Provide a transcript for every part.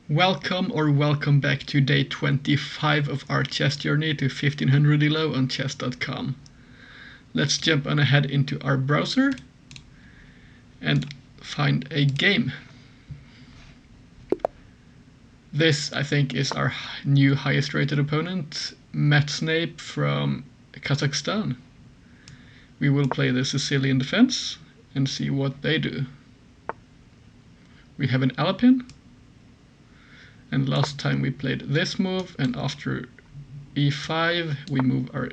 Welcome back to day 25 of our chess journey to 1500 ELO on chess.com. Let's jump on ahead into our browser and find a game. This, I think, is our new highest rated opponent, Snape from Kazakhstan. We will play the Sicilian defense and see what they do. We have an Alpin. And last time we played this move, and after e5 we move our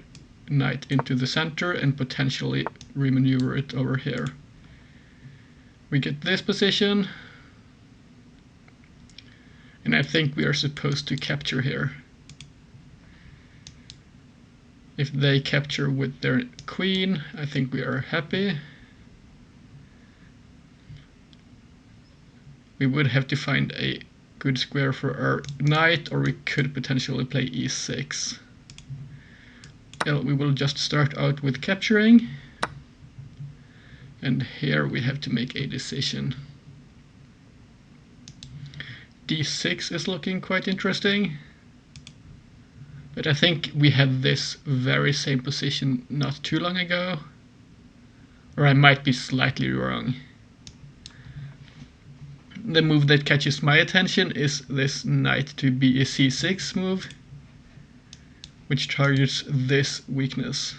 knight into the center and potentially remaneuver it over here. We get this position, and I think we are supposed to capture here. If they capture with their queen, I think we are happy. We would have to find a good square for our knight, or we could potentially play e6. Well, we will just start out with capturing, and here we have to make a decision. d6 is looking quite interesting, but I think we had this very same position not too long ago, or I might be slightly wrong. The move that catches my attention is this knight to c6 move, which targets this weakness.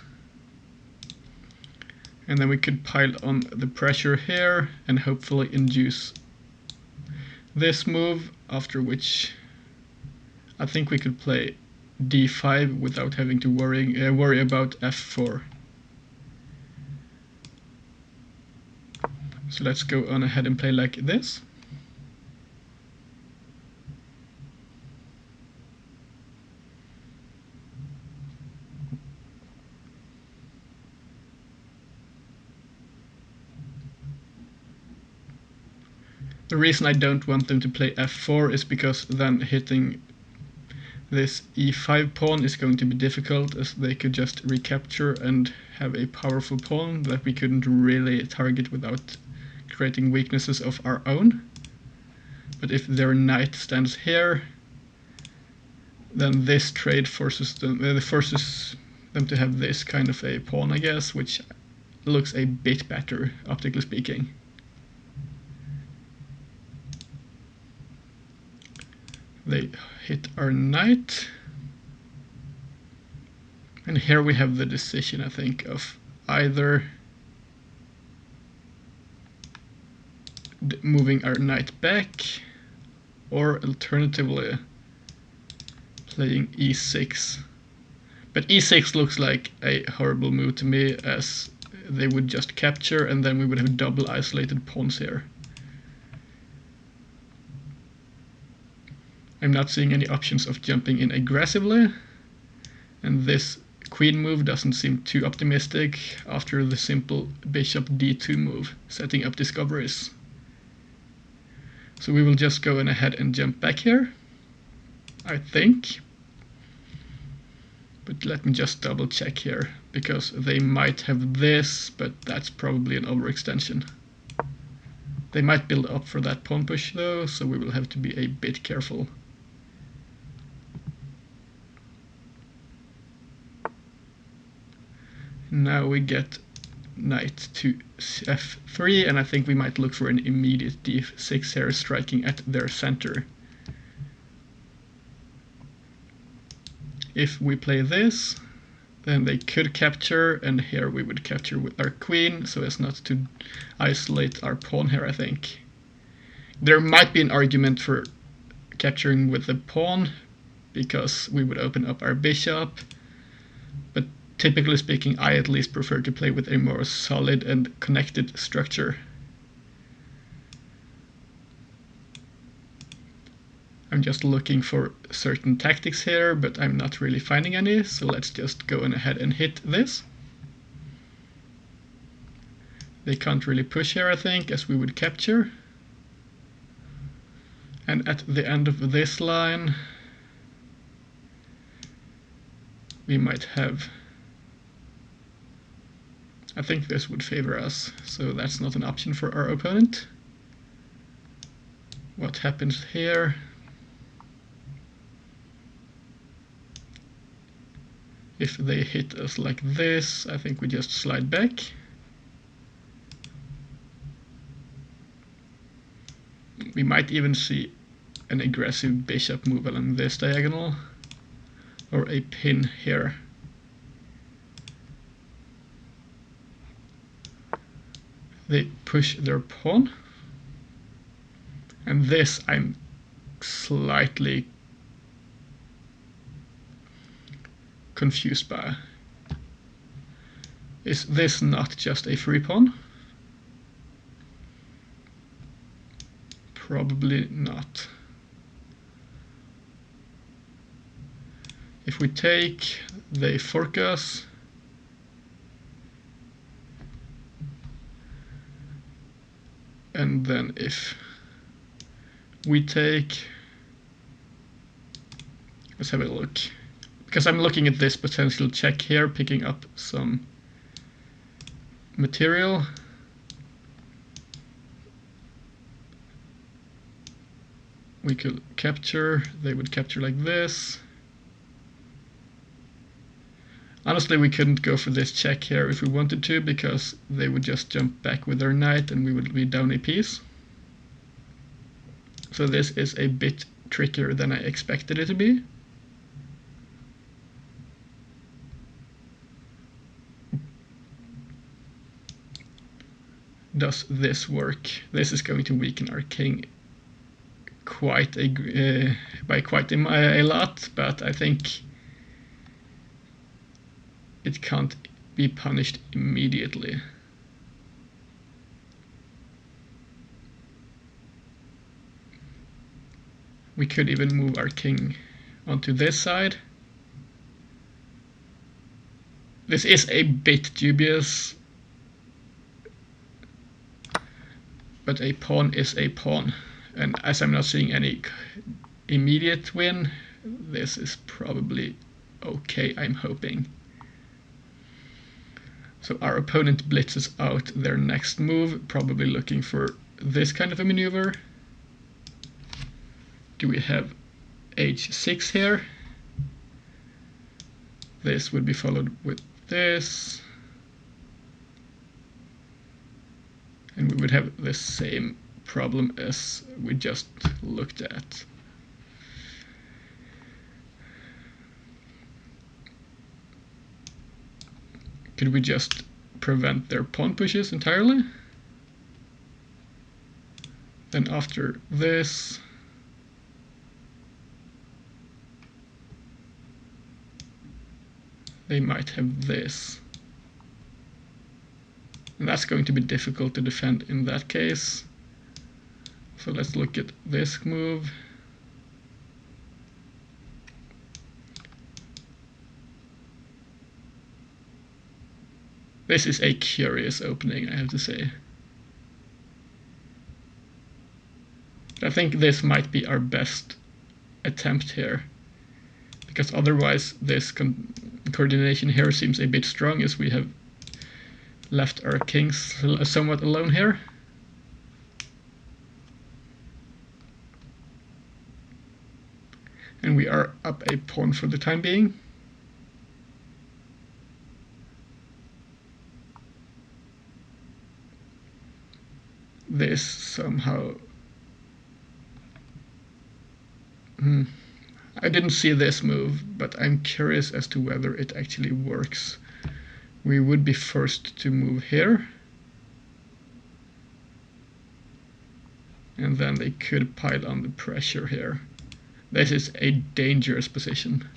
And then we could pile on the pressure here and hopefully induce this move, after which I think we could play d5 without having to worry about f4. So let's go on ahead and play like this. The reason I don't want them to play f4 is because then hitting this e5 pawn is going to be difficult, as they could just recapture and have a powerful pawn that we couldn't really target without creating weaknesses of our own. But if their knight stands here, then this trade forces them to have this kind of a pawn, I guess, which looks a bit better, optically speaking. They hit our knight, and here we have the decision, I think, of either moving our knight back, or alternatively playing e6. But e6 looks like a horrible move to me, as they would just capture and then we would have double isolated pawns here. I'm not seeing any options of jumping in aggressively, and this queen move doesn't seem too optimistic after the simple bishop d2 move, setting up discoveries. So we will just go on ahead and jump back here, I think. But let me just double check here, because they might have this, but that's probably an overextension. They might build up for that pawn push though, so we will have to be a bit careful. Now we get knight to f3, and I think we might look for an immediate d6 here, striking at their center. If we play this, then they could capture, and here we would capture with our queen, so as not to isolate our pawn here, I think. There might be an argument for capturing with the pawn, because we would open up our bishop, but typically speaking, I at least prefer to play with a more solid and connected structure. I'm just looking for certain tactics here, but I'm not really finding any, so let's just go on ahead and hit this. They can't really push here, I think, as we would capture. And at the end of this line, we might have... I think this would favor us, so that's not an option for our opponent. What happens here? If they hit us like this, I think we just slide back. We might even see an aggressive bishop move along this diagonal, or a pin here. They push their pawn, and this I'm slightly confused by. Is this not just a free pawn? Probably not. If we take, they fork us. And then if we take, let's have a look. Because I'm looking at this potential check here, picking up some material. We could capture, they would capture like this. Honestly, we couldn't go for this check here if we wanted to, because they would just jump back with their knight and we would be down a piece. So this is a bit trickier than I expected it to be. Does this work? This is going to weaken our king quite by quite a lot, but I think it can't be punished immediately. We could even move our king onto this side. This is a bit dubious, but a pawn is a pawn, and as I'm not seeing any immediate win, this is probably okay, I'm hoping. So our opponent blitzes out their next move, probably looking for this kind of a maneuver. Do we have h6 here? This would be followed with this. And we would have the same problem as we just looked at. Could we just prevent their pawn pushes entirely? Then after this, they might have this. And that's going to be difficult to defend in that case. So let's look at this move. This is a curious opening, I have to say. I think this might be our best attempt here, because otherwise this coordination here seems a bit strong, as we have left our kings somewhat alone here. And we are up a pawn for the time being. This somehow... I didn't see this move, but I'm curious as to whether it actually works. We would be forced to move here. And then they could pile on the pressure here. This is a dangerous position.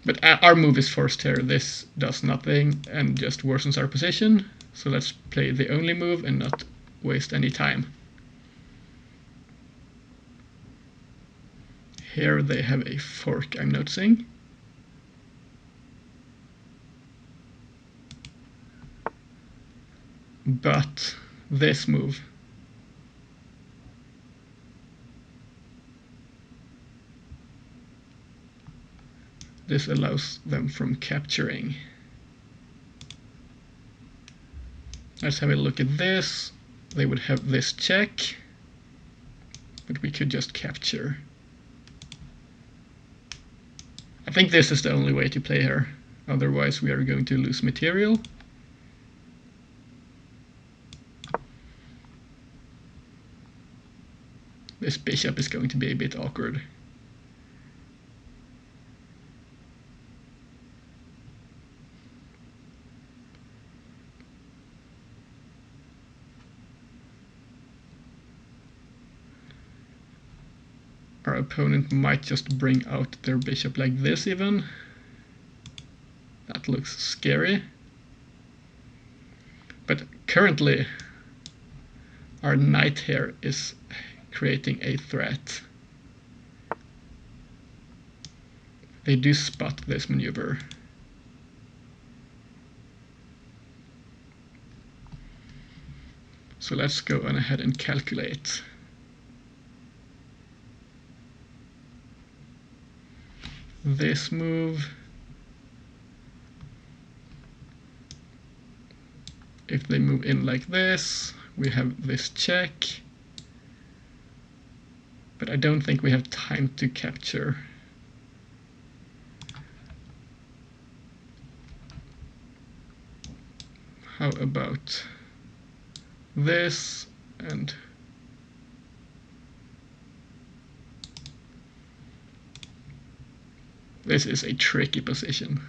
But our move is forced here. This does nothing and just worsens our position. So let's play the only move and not waste any time. Here they have a fork, I'm noticing. But this move, this allows them from capturing. Let's have a look at this. They would have this check, but we could just capture. I think this is the only way to play here. Otherwise we are going to lose material. This bishop is going to be a bit awkward. Our opponent might just bring out their bishop like this even. That looks scary. But currently our knight here is creating a threat. They do spot this maneuver. So let's go on ahead and calculate. This move, if they move in like this, we have this check, but I don't think we have time to capture. How about this and this is a tricky position.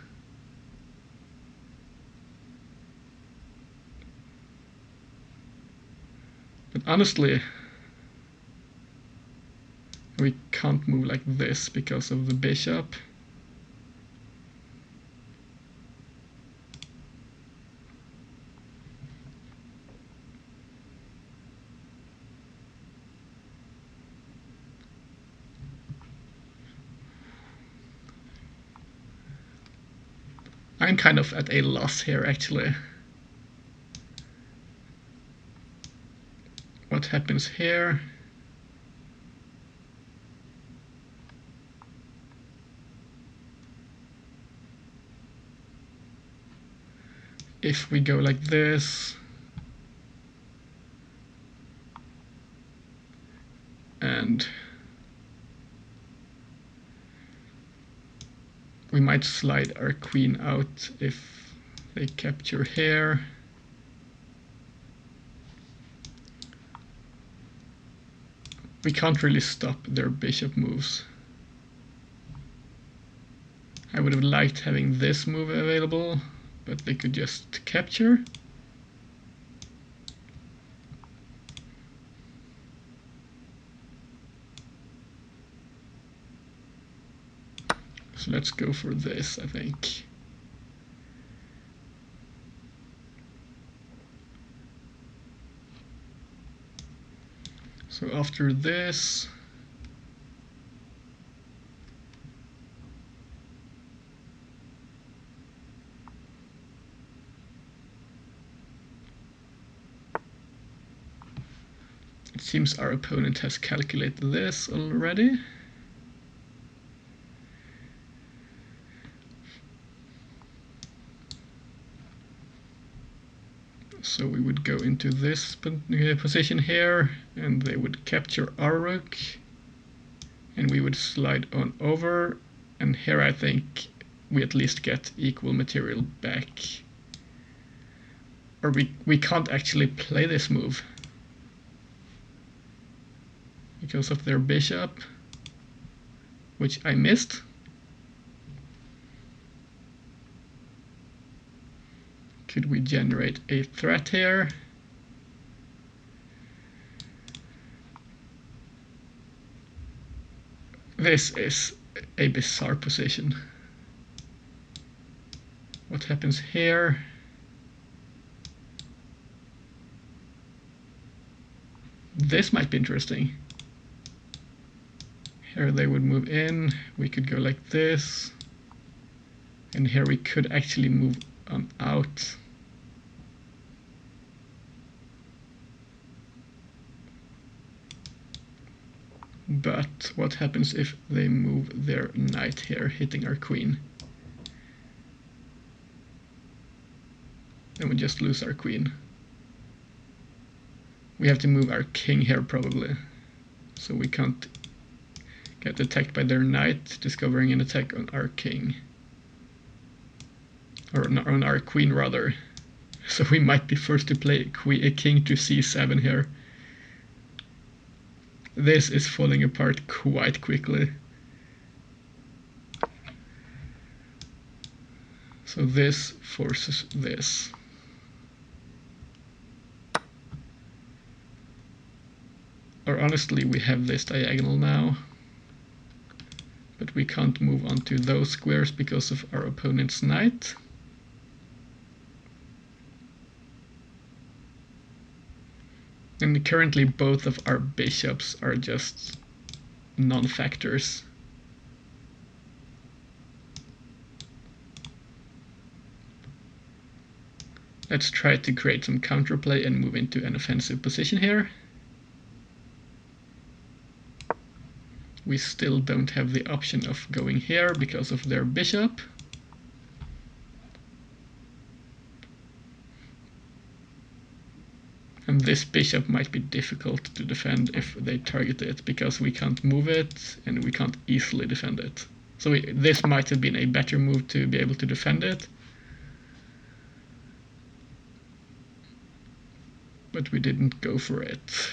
But honestly, we can't move like this because of the bishop. I'm kind of at a loss here, actually. What happens here? If we go like this, and we might slide our queen out if they capture here. We can't really stop their bishop moves. I would have liked having this move available, but they could just capture. So let's go for this, I think. So after this, it seems our opponent has calculated this already. So we would go into this position here, and they would capture our rook, and we would slide on over, and here I think we at least get equal material back. Or we can't actually play this move because of their bishop, which I missed. Could we generate a threat here? This is a bizarre position. What happens here? This might be interesting. Here they would move in, we could go like this, and here we could actually move on out. But what happens if they move their knight here, hitting our queen? Then we just lose our queen. We have to move our king here probably, so we can't get attacked by their knight, discovering an attack on our king. Or on our queen, rather. So we might be forced to play a king to c7 here. This is falling apart quite quickly. So this forces this. Or honestly, we have this diagonal now. But we can't move onto those squares because of our opponent's knight. And currently both of our bishops are just non-factors. Let's try to create some counterplay and move into an offensive position here. We still don't have the option of going here because of their bishop. And this bishop might be difficult to defend if they target it, because we can't move it and we can't easily defend it. So this might have been a better move to be able to defend it. But we didn't go for it.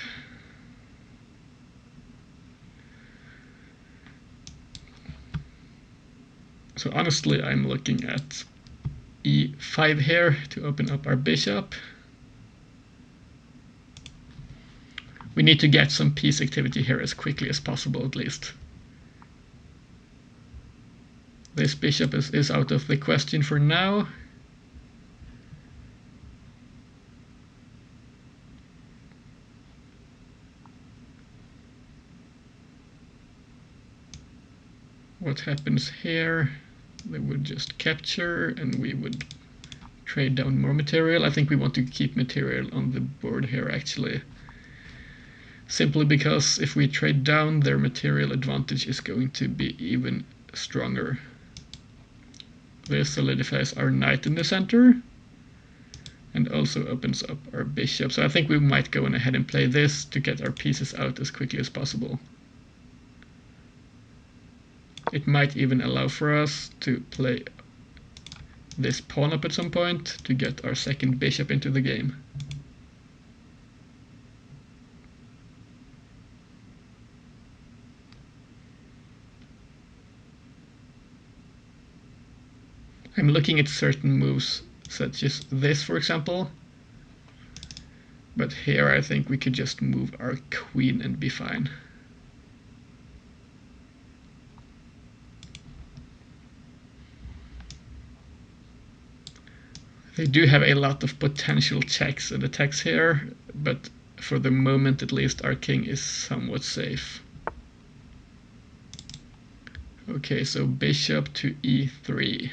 So honestly, I'm looking at e5 here to open up our bishop. We need to get some piece activity here as quickly as possible, at least. This bishop is out of the question for now. What happens here? They would just capture and we would trade down more material. I think we want to keep material on the board here, actually. Simply because if we trade down, their material advantage is going to be even stronger. This solidifies our knight in the center and also opens up our bishop. So I think we might go on ahead and play this to get our pieces out as quickly as possible. It might even allow for us to play this pawn up at some point to get our second bishop into the game. I'm looking at certain moves, such as this, for example. But here I think we could just move our queen and be fine. They do have a lot of potential checks and attacks here, but for the moment at least our king is somewhat safe. Okay, so bishop to e3.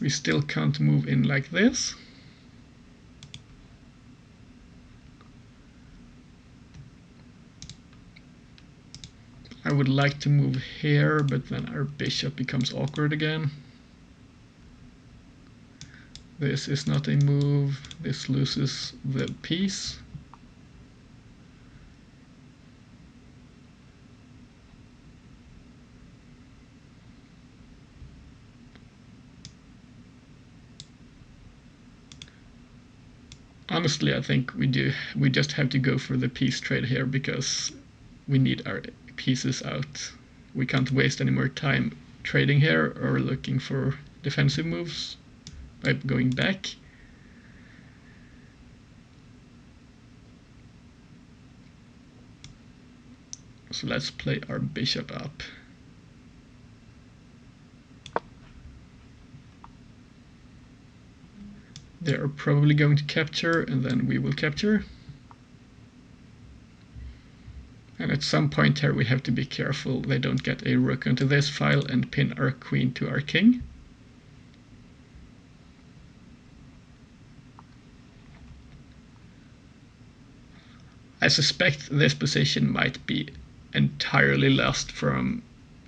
We still can't move in like this. I would like to move here, but then our bishop becomes awkward again. This is not a move. This loses the piece. Honestly, I think we just have to go for the piece trade here because we need our pieces out. We can't waste any more time trading here or looking for defensive moves by going back. So let's play our bishop up. They are probably going to capture, and then we will capture. And at some point here we have to be careful they don't get a rook onto this file and pin our queen to our king. I suspect this position might be entirely lost from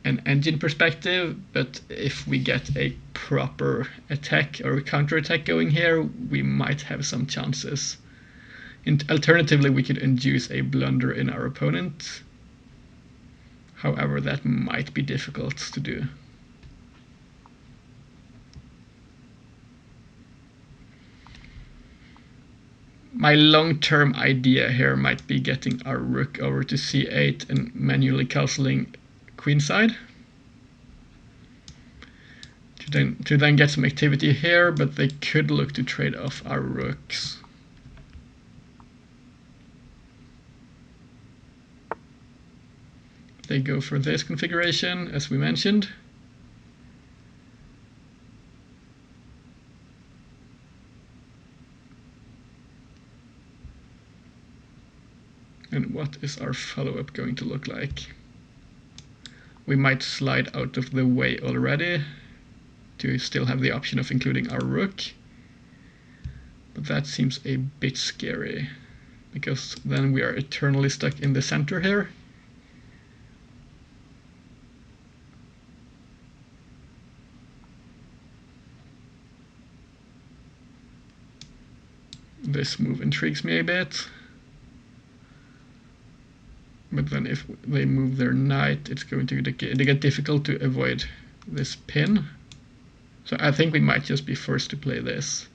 an engine perspective, but if we get a proper attack or counter-attack going here, we might have some chances. Alternatively, we could induce a blunder in our opponent. However, that might be difficult to do. My long-term idea here might be getting our rook over to c8 and manually castling queenside to then get some activity here, but they could look to trade off our rooks. They go for this configuration, as we mentioned. And what is our follow-up going to look like? We might slide out of the way already to still have the option of including our rook. But that seems a bit scary, because then we are eternally stuck in the center here. This move intrigues me a bit. But then if they move their knight, it's going to get difficult to avoid this pin. So I think we might just be forced to play this.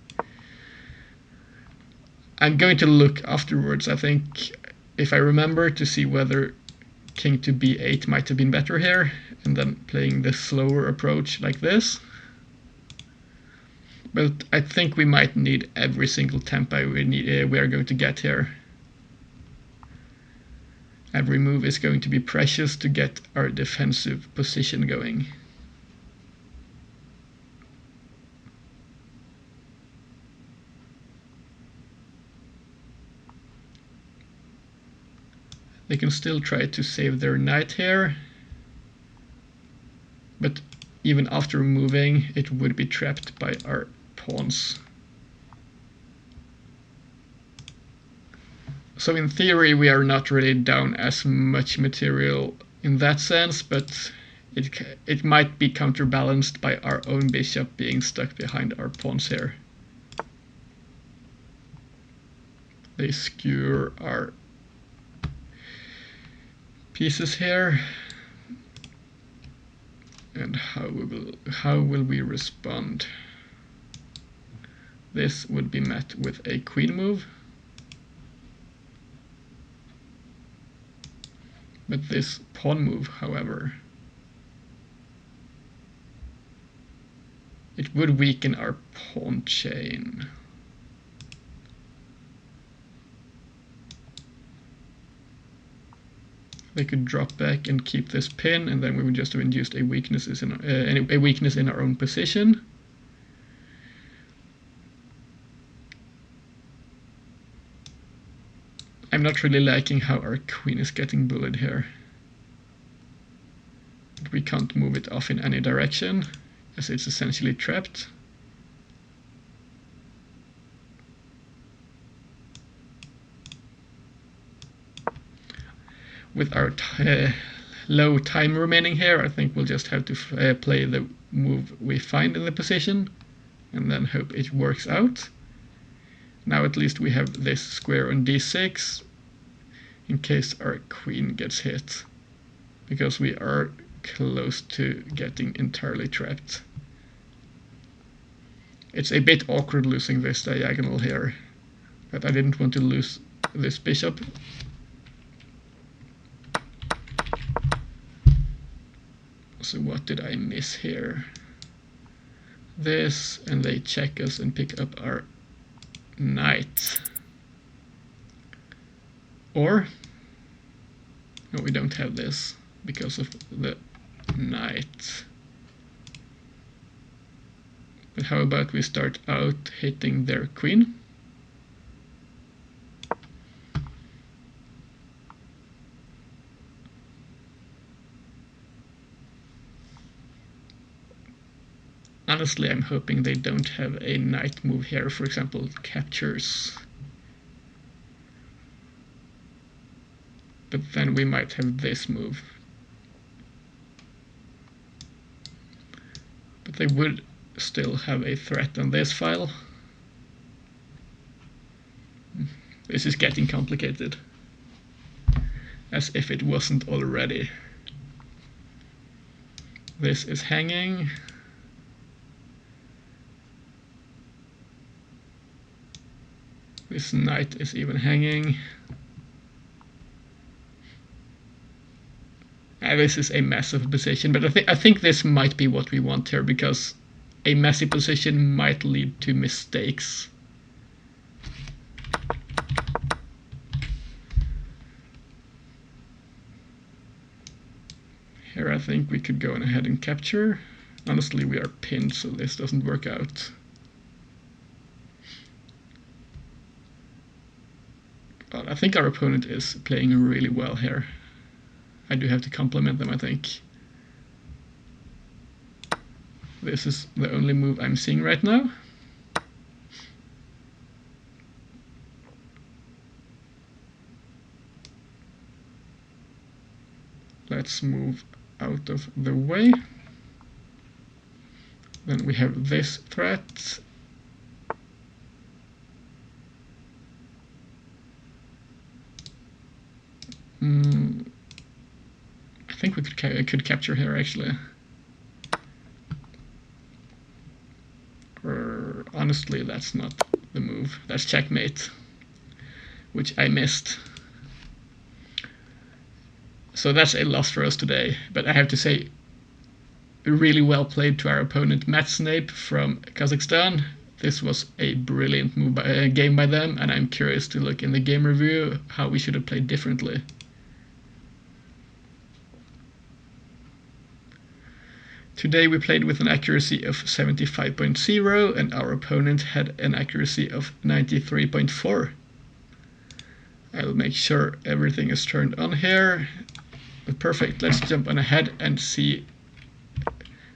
I'm going to look afterwards, I think, if I remember, to see whether king to b8 might have been better here, and then playing the slower approach like this. But I think we might need every single tempo we are going to get here. Every move is going to be precious to get our defensive position going. They can still try to save their knight here, but even after moving, it would be trapped by our pawns. So in theory, we are not really down as much material in that sense, but it might be counterbalanced by our own bishop being stuck behind our pawns here. They skewer our pieces here. And how will we respond? This would be met with a queen move. But this pawn move, however, it would weaken our pawn chain. They could drop back and keep this pin, and then we would just have induced a weakness in our own position. I'm not really liking how our queen is getting bullied here. But we can't move it off in any direction, as it's essentially trapped. With our low time remaining here, I think we'll just have to play the move we find in the position, and then hope it works out. Now at least we have this square on d6, in case our queen gets hit, because we are close to getting entirely trapped. It's a bit awkward losing this diagonal here, but I didn't want to lose this bishop. So what did I miss here? This, and they check us and pick up our knight. Or, no, we don't have this because of the knight. But how about we start out hitting their queen? Honestly, I'm hoping they don't have a knight move here, for example, captures. But then we might have this move. But they would still have a threat on this file. This is getting complicated. As if it wasn't already. This is hanging. This knight is even hanging. This is a massive position, but I think this might be what we want here, because a messy position might lead to mistakes. Here I think we could go ahead and capture. Honestly, we are pinned, so this doesn't work out. But I think our opponent is playing really well here. I do have to compliment them, I think. This is the only move I'm seeing right now. Let's move out of the way. Then we have this threat. I think we could capture here actually. Or honestly, that's not the move. That's checkmate, which I missed. So that's a loss for us today. But I have to say, really well played to our opponent Matt Snape from Kazakhstan. This was a brilliant game by them, and I'm curious to look in the game review how we should have played differently. Today we played with an accuracy of 75.0 and our opponent had an accuracy of 93.4. I'll make sure everything is turned on here. Perfect, let's jump on ahead and see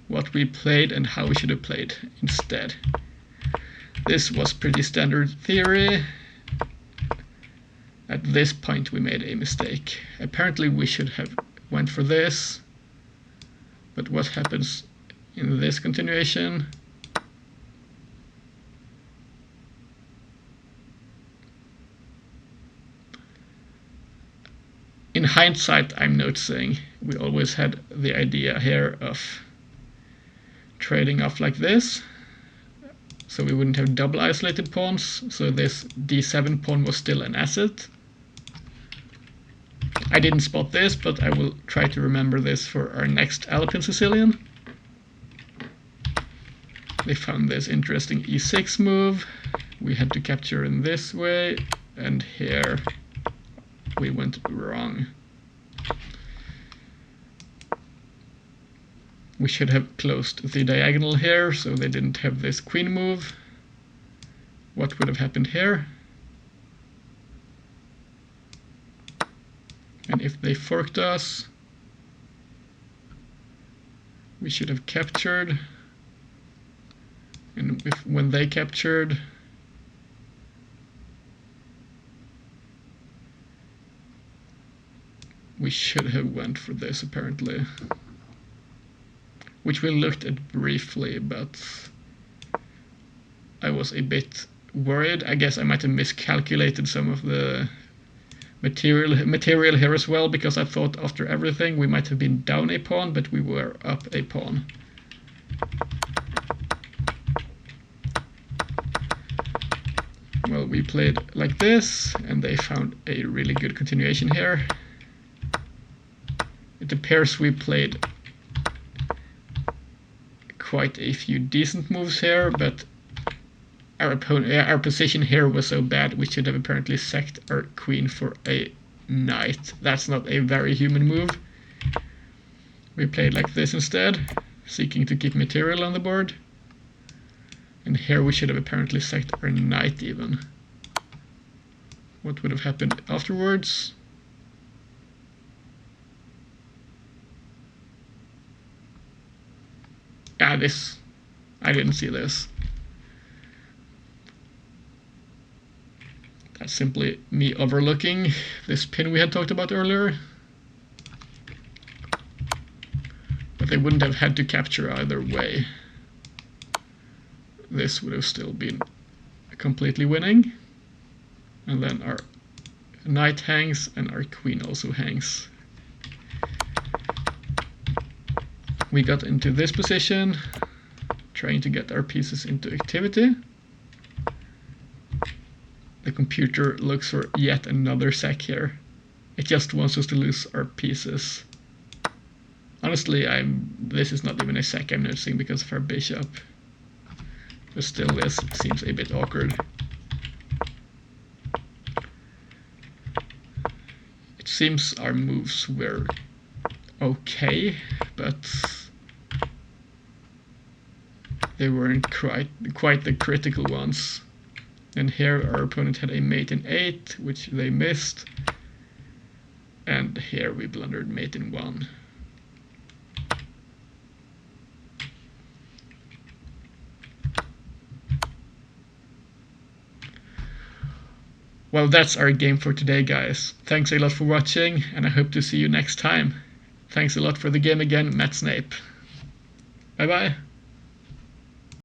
what we played and how we should have played instead. This was pretty standard theory. At this point we made a mistake. Apparently we should have went for this. But what happens in this continuation? In hindsight, I'm noticing we always had the idea here of trading off like this, so we wouldn't have double isolated pawns, so this d7 pawn was still an asset. I didn't spot this, but I will try to remember this for our next Alpine Sicilian. They found this interesting e6 move. We had to capture in this way, and here we went wrong. We should have closed the diagonal here, so they didn't have this queen move. What would have happened here? And if they forked us, we should have captured. And when they captured, we should have went for this apparently. Which we looked at briefly, but I was a bit worried. I guess I might have miscalculated some of the material here as well, because I thought after everything we might have been down a pawn, but we were up a pawn. Well, we played like this, and they found a really good continuation here. It appears we played quite a few decent moves here, but our position here was so bad we should have apparently sacked our queen for a knight. That's not a very human move. We played like this instead, seeking to keep material on the board. And here we should have apparently sacked our knight even. What would have happened afterwards? This. I didn't see this. That's simply me overlooking this pin we had talked about earlier. But they wouldn't have had to capture either way. this would have still been completely winning. And then our knight hangs and our queen also hangs. We got into this position, trying to get our pieces into activity. The computer looks for yet another sack here. It just wants us to lose our pieces. Honestly, this is not even a sack I'm noticing because of our bishop. But still, this seems a bit awkward. It seems our moves were okay, but they weren't quite the critical ones. And here our opponent had a mate in 8, which they missed. And here we blundered mate in 1. Well, that's our game for today, guys. Thanks a lot for watching, and I hope to see you next time. Thanks a lot for the game again, Matt Snape. Bye bye.